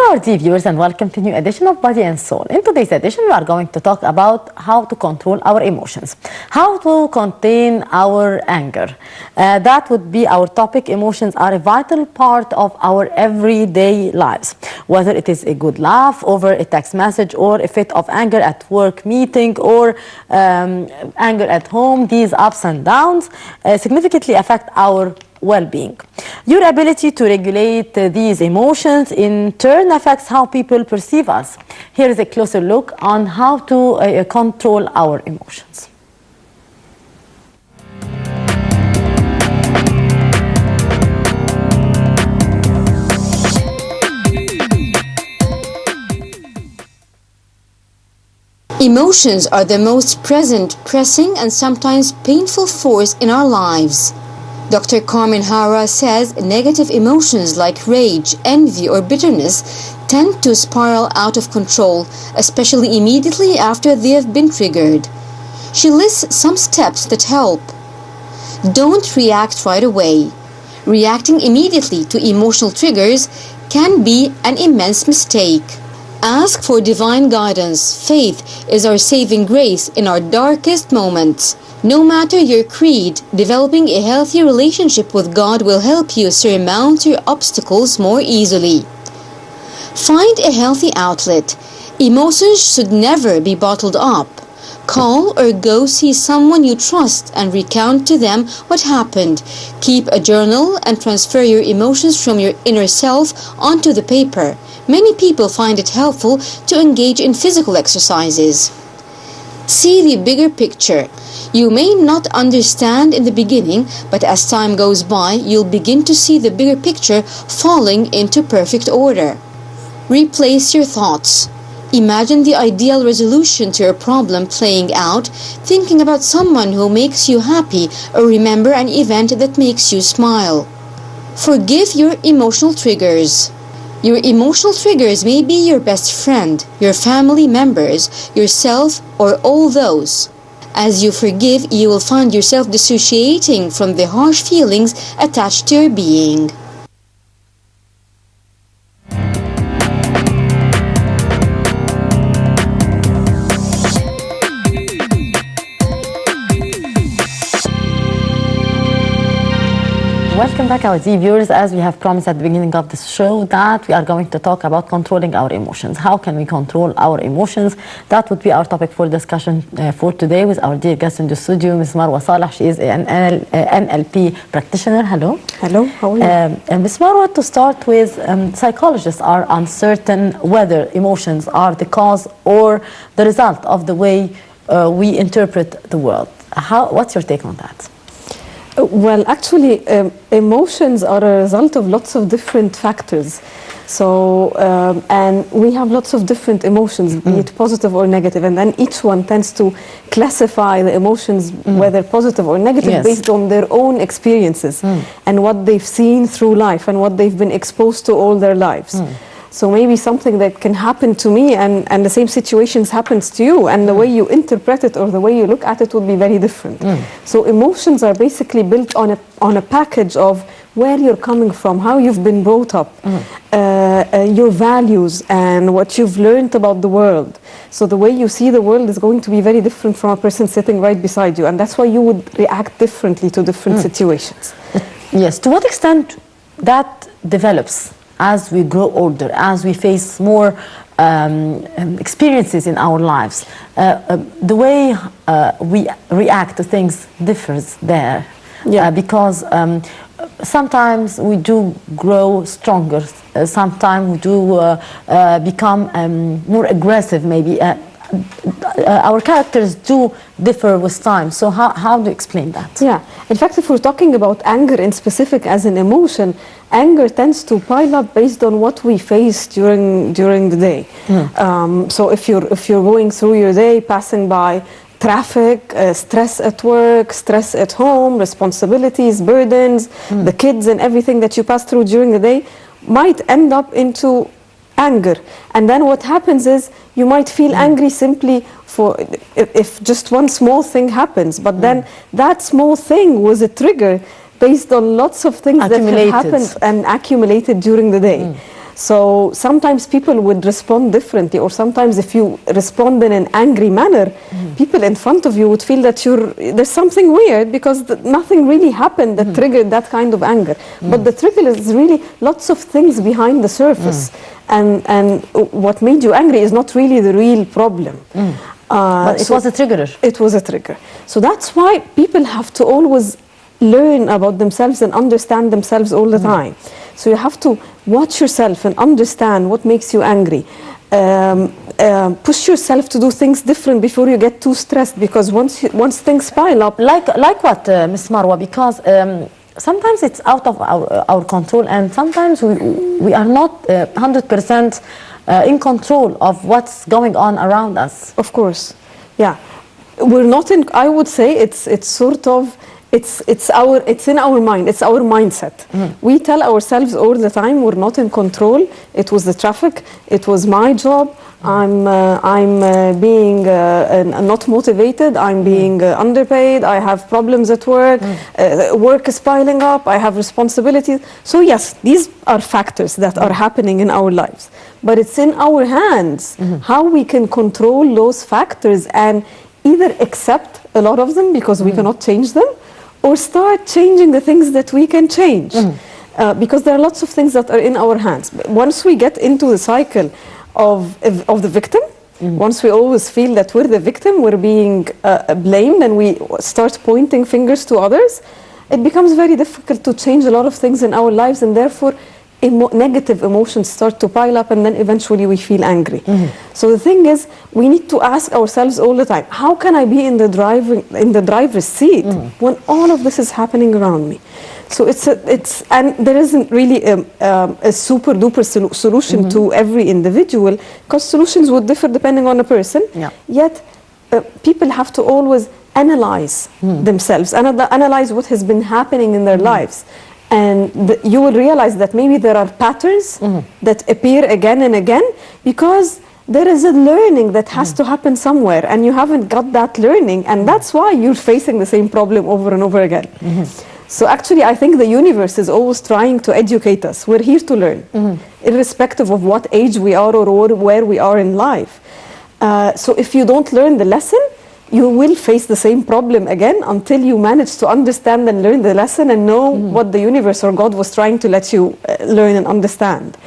our dear viewers, and welcome to a new edition of Body and Soul. In today's edition, we are going to talk about how to control our emotions, how to contain our anger. That would be our topic. Emotions are a vital part of our everyday lives. Whether it is a good laugh over a text message, or a fit of anger at work meeting, or anger at home, these ups and downs significantly affect our well-being. Your ability to regulate these emotions in turn affects how people perceive us. Here is a closer look on how to control our emotions. Emotions are the most present, pressing, and sometimes painful force in our lives. Dr. Carmen Hara says negative emotions like rage, envy, or bitterness tend to spiral out of control, especially immediately after they have been triggered. She lists some steps that help. Don't react right away. Reacting immediately to emotional triggers can be an immense mistake. Ask for divine guidance. Faith is our saving grace in our darkest moments. No matter your creed, developing a healthy relationship with God will help you surmount your obstacles more easily. Find a healthy outlet. Emotions should never be bottled up. Call or go see someone you trust and recount to them what happened. Keep a journal and transfer your emotions from your inner self onto the paper. Many people find it helpful to engage in physical exercises. See the bigger picture. You may not understand in the beginning, but as time goes by, you'll begin to see the bigger picture falling into perfect order. Replace your thoughts. Imagine the ideal resolution to your problem playing out, thinking about someone who makes you happy, or remember an event that makes you smile. Forgive your emotional triggers. Your emotional triggers may be your best friend, your family members, yourself, or all those. As you forgive, you will find yourself dissociating from the harsh feelings attached to your being. Welcome back, our dear viewers. As we have promised at the beginning of this show, that we are going to talk about controlling our emotions. How can we control our emotions? That would be our topic for discussion for today with our dear guest in the studio, Ms. Marwa Saleh. She is an NLP practitioner. Hello. Hello, how are you? Ms. Marwa, to start with, psychologists are uncertain whether emotions are the cause or the result of the way we interpret the world. What's your take on that? Well, actually, emotions are a result of lots of different factors. So, and we have lots of different emotions, be it positive or negative, and then each one tends to classify the emotions, whether positive or negative, based on their own experiences and what they've seen through life and what they've been exposed to all their lives. So maybe something that can happen to me and the same situations happens to you, and the way you interpret it or the way you look at it would be very different. So emotions are basically built on a package of where you're coming from, how you've been brought up, your values and what you've learned about the world. So the way you see the world is going to be very different from a person sitting right beside you, and that's why you would react differently to different situations. Yes, to what extent that develops as we grow older, as we face more experiences in our lives? The way we react to things differs there. Because sometimes we do grow stronger, sometimes we do become more aggressive, maybe. Our characters do differ with time. So how do you explain that? Yeah, in fact, if we're talking about anger in specific as an emotion, anger tends to pile up based on what we face during the day. So if you're going through your day, passing by traffic, stress at work, stress at home, responsibilities, burdens, the kids and everything that you pass through during the day might end up into anger. And then what happens is you might feel angry simply for if just one small thing happens, but then that small thing was a trigger based on lots of things that have happened and accumulated during the day. So sometimes people would respond differently, or sometimes if you respond in an angry manner, people in front of you would feel that there's something weird because nothing really happened that triggered that kind of anger. But the trigger is really lots of things behind the surface. And what made you angry is not really the real problem. But it was a trigger. It was a trigger. So that's why people have to always learn about themselves and understand themselves all the time. So you have to watch yourself and understand what makes you angry. Push yourself to do things different before you get too stressed, because once things pile up. Like what, Ms. Marwa? Because sometimes it's out of our control, and sometimes we are not 100% in control of what's going on around us. Of course, yeah. We're not in. I would say it's sort of. It's in our mind. It's our mindset. We tell ourselves all the time we're not in control. It was the traffic. It was my job. I'm being not motivated. I'm being underpaid. I have problems at work. Work is piling up. I have responsibilities. So yes, these are factors that are happening in our lives. But it's in our hands how we can control those factors and either accept a lot of them because we cannot change them, or start changing the things that we can change. Because there are lots of things that are in our hands. But once we get into the cycle of the victim, once we always feel that we're the victim, we're being blamed, and we start pointing fingers to others, it becomes very difficult to change a lot of things in our lives, and therefore negative emotions start to pile up, and then eventually we feel angry. So the thing is, we need to ask ourselves all the time, how can I be in the driver's seat when all of this is happening around me? So and there isn't really a super duper solution to every individual, because solutions would differ depending on a person. Yet people have to always analyze themselves and analyze what has been happening in their lives. And you will realize that maybe there are patterns that appear again and again because there is a learning that has to happen somewhere, and you haven't got that learning, and that's why you're facing the same problem over and over again. So actually, I think the universe is always trying to educate us. We're here to learn, irrespective of what age we are or where we are in life. So if you don't learn the lesson, you will face the same problem again until you manage to understand and learn the lesson and know what the universe or God was trying to let you learn and understand.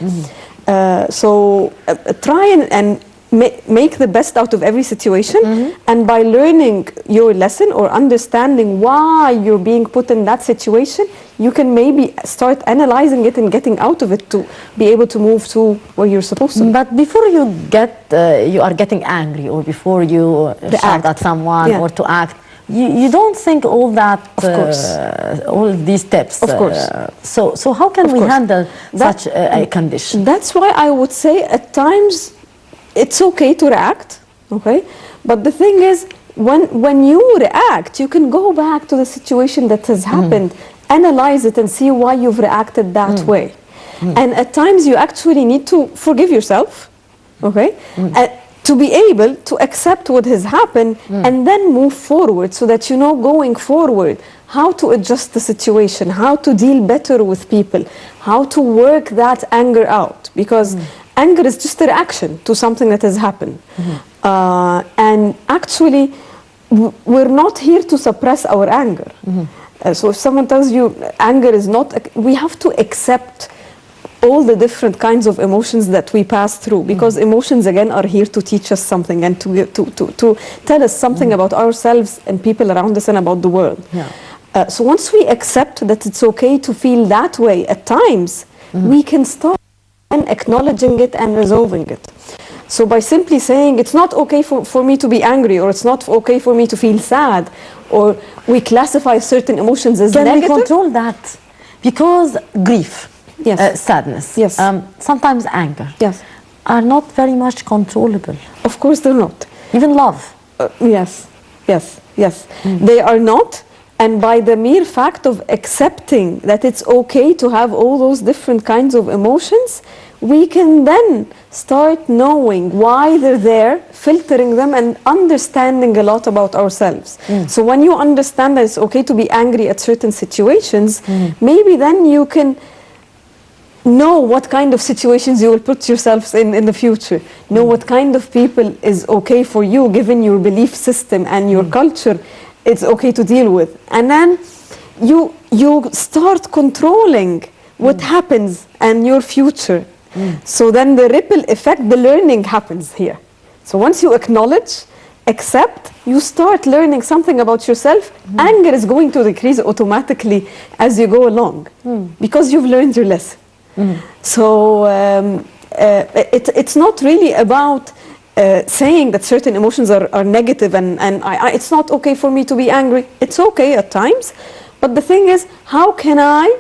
So try and make the best out of every situation, and by learning your lesson or understanding why you're being put in that situation, you can maybe start analyzing it and getting out of it to be able to move to where you're supposed to. But before you are getting angry, or before you shout at someone or to act, you don't think all that, all these steps. Of course. So how can we handle such a condition? That's why I would say at times it's okay to react, okay? But the thing is, when you react, you can go back to the situation that has happened, analyze it and see why you've reacted that way. And at times you actually need to forgive yourself, okay? To be able to accept what has happened and then move forward, so that you know going forward how to adjust the situation, how to deal better with people, how to work that anger out, because anger is just a reaction to something that has happened. And actually, we're not here to suppress our anger. So if someone tells you anger is not, we have to accept all the different kinds of emotions that we pass through, because emotions again are here to teach us something and to tell us something about ourselves and people around us and about the world. So once we accept that it's okay to feel that way at times, we can start acknowledging it and resolving it. So by simply saying it's not okay for me to be angry, or it's not okay for me to feel sad, or we classify certain emotions as negative. Can we control that? Because grief, sadness, sometimes anger, are not very much controllable. Of course they're not. Even love. Yes. They are not. And by the mere fact of accepting that it's okay to have all those different kinds of emotions, we can then start knowing why they're there, filtering them, and understanding a lot about ourselves. So when you understand that it's okay to be angry at certain situations, maybe then you can know what kind of situations you will put yourselves in the future. Know what kind of people is okay for you, given your belief system and your culture, it's okay to deal with. And then you start controlling what happens and your future. So then the ripple effect, the learning happens here. So once you acknowledge, accept, you start learning something about yourself, anger is going to decrease automatically as you go along because you've learned your lesson. So it's not really about saying that certain emotions are negative and it's not okay for me to be angry. It's okay at times. But the thing is, how can I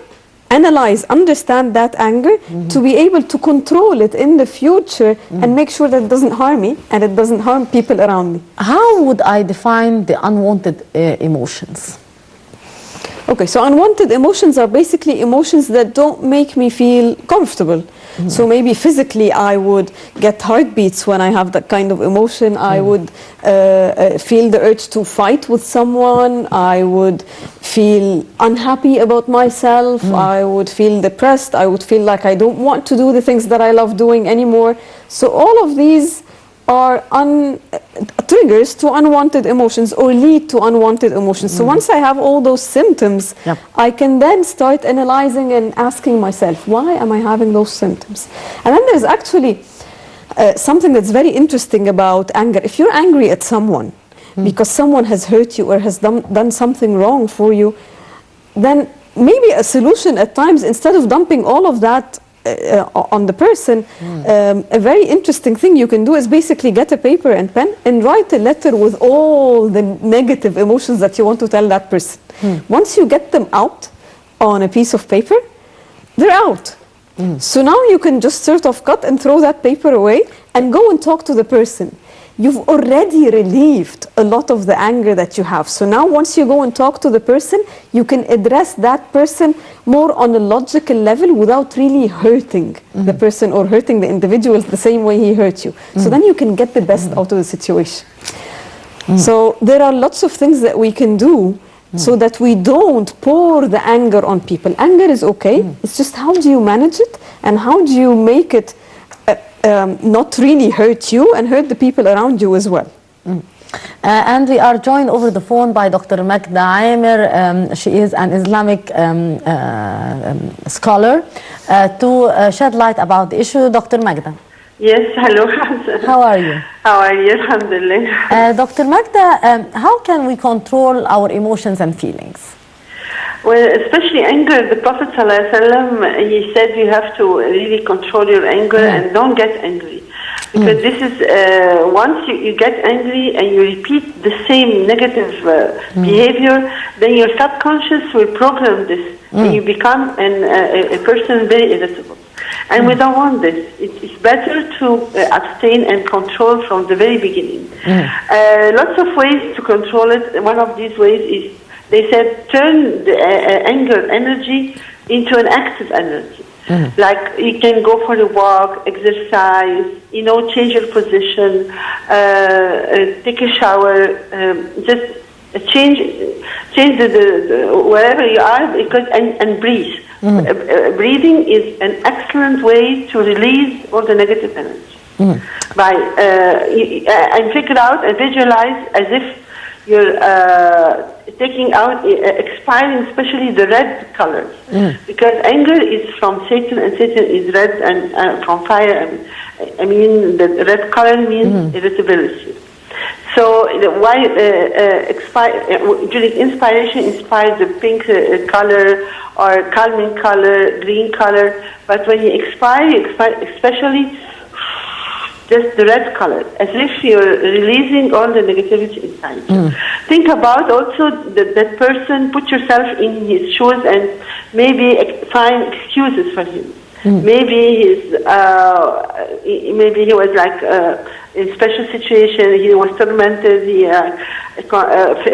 analyze, understand that anger to be able to control it in the future and make sure that it doesn't harm me and it doesn't harm people around me? How would I define the unwanted emotions? Okay, so unwanted emotions are basically emotions that don't make me feel comfortable. So maybe physically I would get heartbeats when I have that kind of emotion. I would feel the urge to fight with someone. I would feel unhappy about myself. I would feel depressed. I would feel like I don't want to do the things that I love doing anymore. So all of these are triggers to unwanted emotions or lead to unwanted emotions. So once I have all those symptoms, I can then start analyzing and asking myself, why am I having those symptoms? And then there's actually something that's very interesting about anger. If you're angry at someone because someone has hurt you or has done something wrong for you, then maybe a solution at times, instead of dumping all of that on the person, a very interesting thing you can do is basically get a paper and pen and write a letter with all the negative emotions that you want to tell that person. Once you get them out on a piece of paper, they're out. So now you can just sort of cut and throw that paper away and go and talk to the person. You've already relieved a lot of the anger that you have. So now once you go and talk to the person, you can address that person more on a logical level without really hurting the person or hurting the individual the same way he hurt you. So then you can get the best out of the situation. So there are lots of things that we can do so that we don't pour the anger on people. Anger is okay. It's just how do you manage it and how do you make it not really hurt you and hurt the people around you as well. And we are joined over the phone by Dr. Magda Amer. She is an Islamic scholar to shed light about the issue. Dr. Magda. Yes, hello. How are you? How are you? Alhamdulillah. Dr. Magda, how can we control our emotions and feelings? Well, especially anger, the Prophet ﷺ, he said you have to really control your anger and don't get angry. Because this is, once you get angry and you repeat the same negative behavior, then your subconscious will program this and you become a person very irritable. And we don't want this. It's better to abstain and control from the very beginning. Lots of ways to control it. One of these ways is, they said, turn the anger energy into an active energy. Like you can go for a walk, exercise, change your position, take a shower, just change the wherever you are, because and breathe. Breathing is an excellent way to release all the negative energy. By and figure out and visualize as if you're taking out, expiring, especially the red colors, because anger is from Satan, and Satan is red, and from fire. I mean, the red color means irritability. So why during inspiration, inspire the pink color or calming color, green color, but when you expire especially just the red color, as if you're releasing all the negativity inside you. Think about also that person, put yourself in his shoes and maybe find excuses for him. Maybe he was like in a special situation, he was tormented, he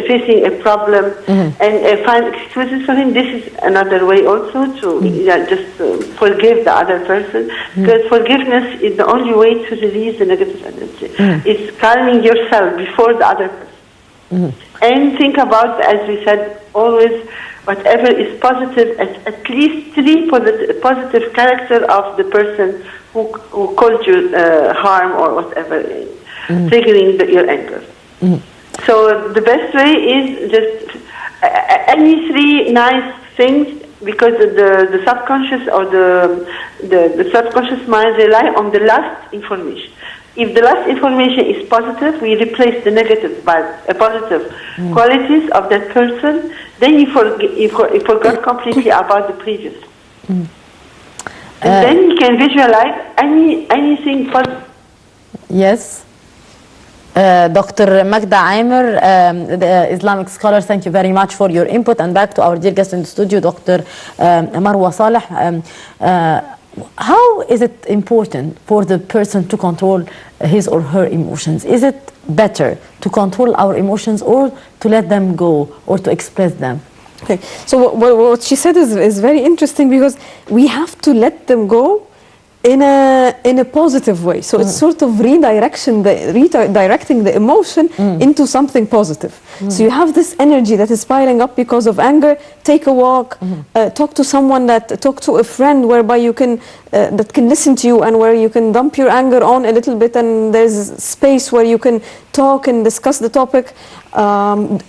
facing a problem, and find excuses for him. This is another way also to just forgive the other person, because forgiveness is the only way to release the negative energy. It's calming yourself before the other person. And think about, as we said, always whatever is positive, at least three positive character of the person who caused you harm or whatever, triggering your anger. So the best way is just any three nice things, because the subconscious or the subconscious mind rely on the last information. If the last information is positive, we replace the negative by positive qualities of that person. Then you forgot completely about the previous. And then you can visualize anything positive. Yes. Dr. Magda Aimer, the Islamic scholar, thank you very much for your input. And back to our dear guest in the studio, Dr. Marwa Saleh. How is it important for the person to control his or her emotions? Is it better to control our emotions or to let them go or to express them? Okay, so what she said is very interesting, because we have to let them go in a positive way. So it's sort of redirecting the emotion into something positive. So you have this energy that is piling up because of anger. Take a walk, talk to someone, talk to a friend whereby you can that can listen to you, and where you can dump your anger on a little bit, and there's space where you can talk and discuss the topic.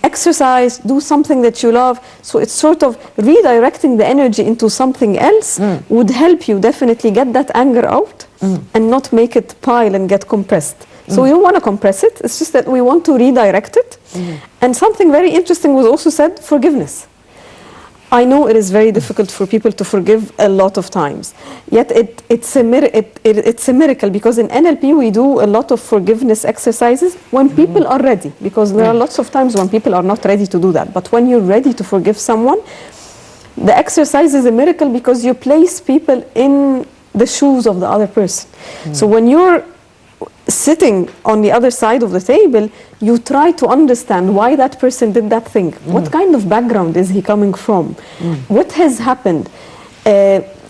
Exercise, do something that you love. So it's sort of redirecting the energy into something else would help you definitely get that anger out and not make it pile and get compressed. So we don't want to compress it, it's just that we want to redirect it. And something very interesting was also said: forgiveness. I know it is very difficult for people to forgive a lot of times, yet it's a miracle, because in NLP we do a lot of forgiveness exercises when people are ready, because there are lots of times when people are not ready to do that. But when you're ready to forgive someone, the exercise is a miracle, because you place people in the shoes of the other person. So when you're sitting on the other side of the table, you try to understand why that person did that thing. What kind of background is he coming from? What has happened?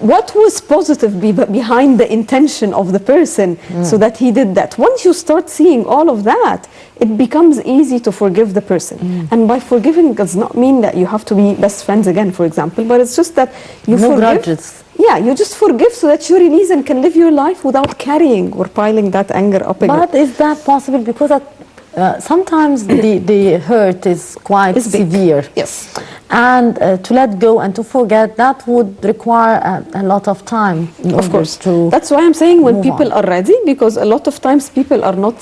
What was positive behind the intention of the person so that he did that? Once you start seeing all of that, it becomes easy to forgive the person. And by forgiving does not mean that you have to be best friends again, for example, but it's just that you forgive. Grudges. Yeah, you just forgive so that you release and can live your life without carrying or piling that anger up again. But is that possible? Because sometimes the hurt is quite severe. Yes. And to let go and to forget, that would require a lot of time. Of course. That's why I'm saying when people are ready, because a lot of times people are not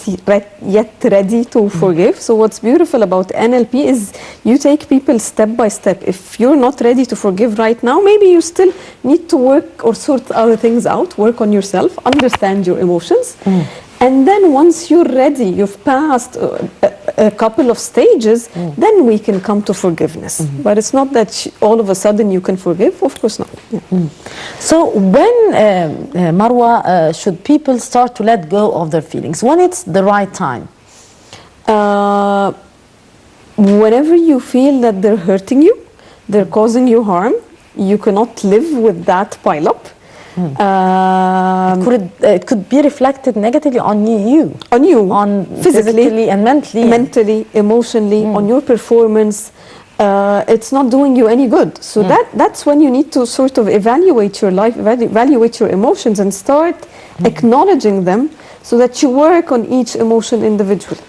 yet ready to forgive. So what's beautiful about NLP is you take people step by step. If you're not ready to forgive right now, maybe you still need to work or sort other things out, work on yourself, understand your emotions. And then once you're ready, you've passed a couple of stages, then we can come to forgiveness. But it's not that all of a sudden you can forgive, of course not. So when, Marwa, should people start to let go of their feelings? When it's the right time? Whenever you feel that they're hurting you, they're causing you harm, you cannot live with that pile up. It could be reflected negatively on you. On physically and mentally. Mentally, emotionally, on your performance. It's not doing you any good. So that's when you need to sort of evaluate your life, evaluate your emotions, and start acknowledging them so that you work on each emotion individually.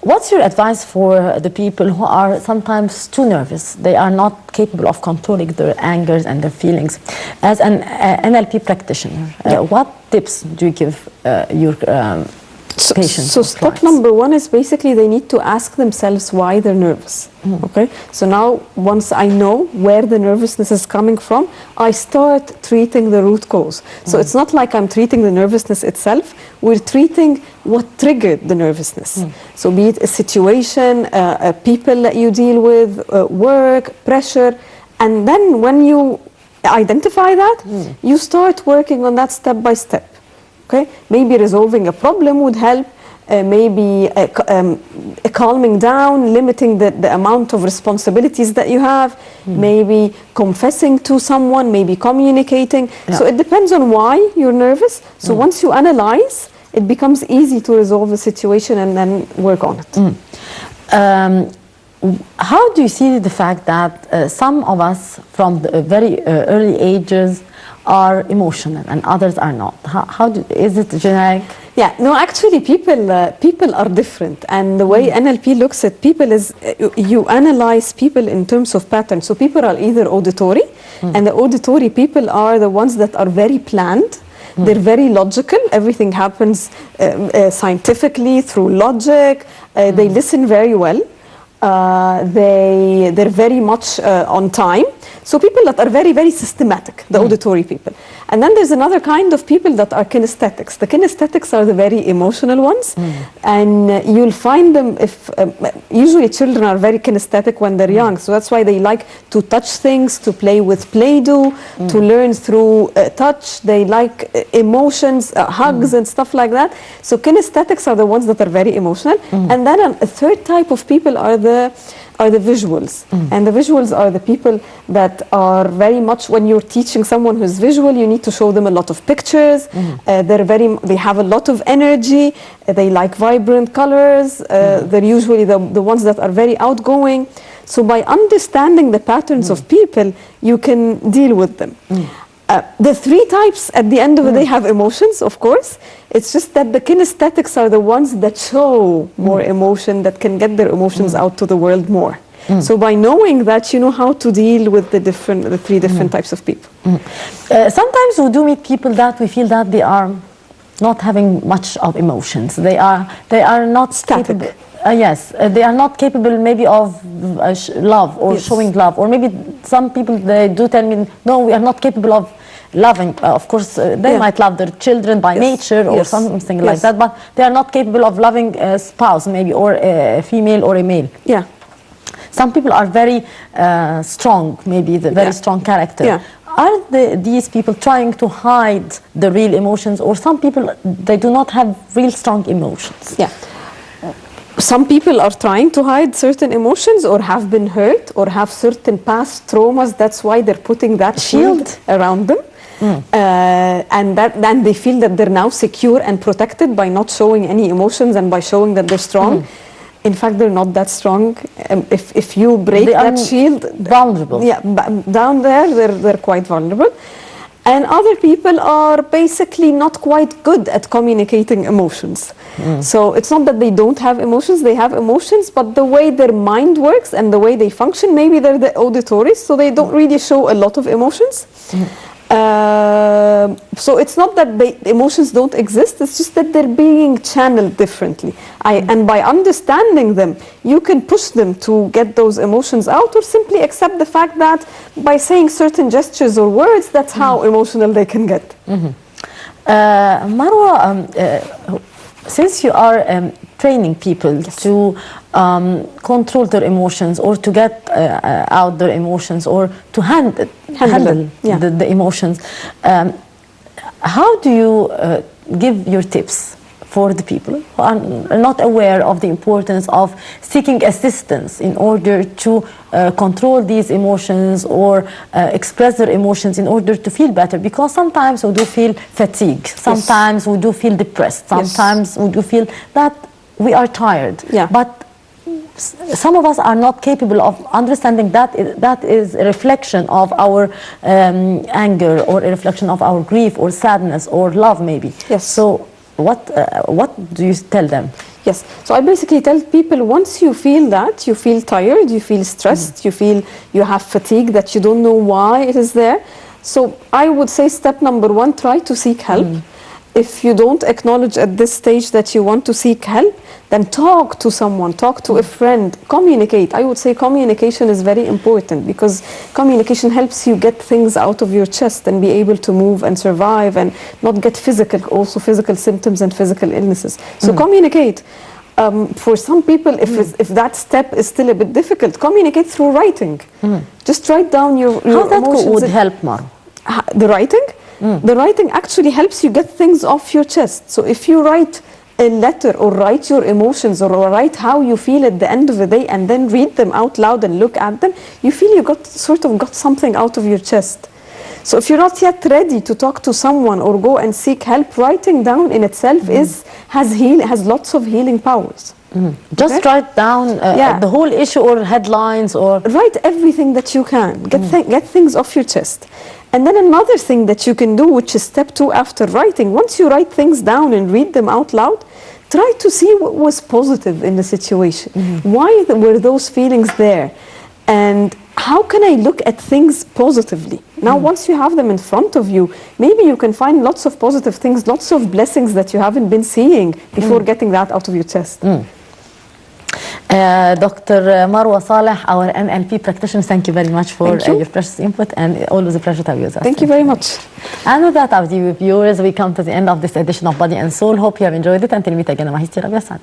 What's your advice for the people who are sometimes too nervous? They are not capable of controlling their angers and their feelings. As an NLP practitioner, what tips do you give your patients? So step number one is basically they need to ask themselves why they're nervous. Okay, so now once I know where the nervousness is coming from, I start treating the root cause. So it's not like I'm treating the nervousness itself, we're treating what triggered the nervousness. So be it a situation, people that you deal with, work, pressure, and then when you identify that, you start working on that step by step. Okay, maybe resolving a problem would help. Maybe calming down, limiting the amount of responsibilities that you have, maybe confessing to someone, maybe communicating. So it depends on why you're nervous. So once you analyze, it becomes easy to resolve the situation and then work on it. how do you see the fact that some of us from the very early ages are emotional and others are not? Is it generic? Yeah, no, actually people are different, and the way NLP looks at people is you analyze people in terms of patterns. So people are either auditory, and the auditory people are the ones that are very planned. They're very logical. Everything happens scientifically through logic. They listen very well. They're very much on time. So people that are very, very systematic, the auditory people. And then there's another kind of people that are kinesthetics. The kinesthetics are the very emotional ones. And you'll find them usually children are very kinesthetic when they're young. So that's why they like to touch things, to play with Play-Doh, to learn through touch. They like emotions, hugs and stuff like that. So kinesthetics are the ones that are very emotional. And then a third type of people are the visuals. And the visuals are the people that are very much, when you're teaching someone who's visual, you need to show them a lot of pictures. They have a lot of energy. They like vibrant colors. They're usually the ones that are very outgoing. So by understanding the patterns of people, you can deal with them. The three types at the end of the day have emotions, of course. It's just that the kinesthetics are the ones that show more emotion, that can get their emotions out to the world more. So by knowing that, you know how to deal with the three different types of people. Sometimes we do meet people that we feel that they are not having much of emotions. They are not Static. Yes, they are not capable maybe of love or showing love, or maybe some people they do tell me, no, we are not capable of loving. Of course, they might love their children by nature or something like that, but they are not capable of loving a spouse maybe, or a female or a male. Yeah. Some people are very strong, maybe the very strong character. Are these people trying to hide the real emotions, or some people they do not have real strong emotions? Yeah. Some people are trying to hide certain emotions, or have been hurt, or have certain past traumas. That's why they're putting that shield around them. And then they feel that they're now secure and protected by not showing any emotions and by showing that they're strong. In fact, they're not that strong. If you break that shield, vulnerable. Yeah, down there, they're quite vulnerable. And other people are basically not quite good at communicating emotions. So it's not that they don't have emotions, they have emotions, but the way their mind works and the way they function, maybe they're the auditory, so they don't really show a lot of emotions. So it's not that emotions don't exist, it's just that they're being channeled differently. And by understanding them, you can push them to get those emotions out, or simply accept the fact that by saying certain gestures or words, that's how emotional they can get. Marwa, since you are training people to control their emotions, or to get out their emotions, or to handle the emotions, how do you give your tips for the people who are not aware of the importance of seeking assistance in order to control these emotions, or express their emotions in order to feel better? Because sometimes we do feel fatigue, sometimes we do feel depressed, sometimes we do feel that we are tired. But some of us are not capable of understanding that is a reflection of our anger, or a reflection of our grief, or sadness, or love maybe. So what do you tell them? Yes, so I basically tell people, once you feel that, you feel tired, you feel stressed, you feel you have fatigue, that you don't know why it is there. So I would say step number one, try to seek help. If you don't acknowledge at this stage that you want to seek help, then talk to someone, talk to a friend, communicate. I would say communication is very important, because communication helps you get things out of your chest and be able to move and survive and not get physical symptoms and physical illnesses. So communicate. For some people, if that step is still a bit difficult, communicate through writing. Just write down your How that emotions. would help, Mar? The writing? The writing actually helps you get things off your chest. So if you write a letter, or write your emotions, or write how you feel at the end of the day, and then read them out loud and look at them, you feel you got something out of your chest. So if you're not yet ready to talk to someone or go and seek help, writing down in itself has lots of healing powers. Just Okay. write down the whole issue or headlines or... Write everything that you can. Get things off your chest. And then another thing that you can do, which is step 2 after writing, once you write things down and read them out loud, try to see what was positive in the situation. Why were those feelings there? And how can I look at things positively? Now, once you have them in front of you, maybe you can find lots of positive things, lots of blessings that you haven't been seeing before getting that out of your chest. Dr. Marwa Saleh, our NLP practitioner, thank you very much for your precious input, and always a pleasure to have you with us. Thank you very much. And with that, our dear viewers, we come to the end of this edition of Body and Soul. Hope you have enjoyed it. Until we meet again, Mahistira.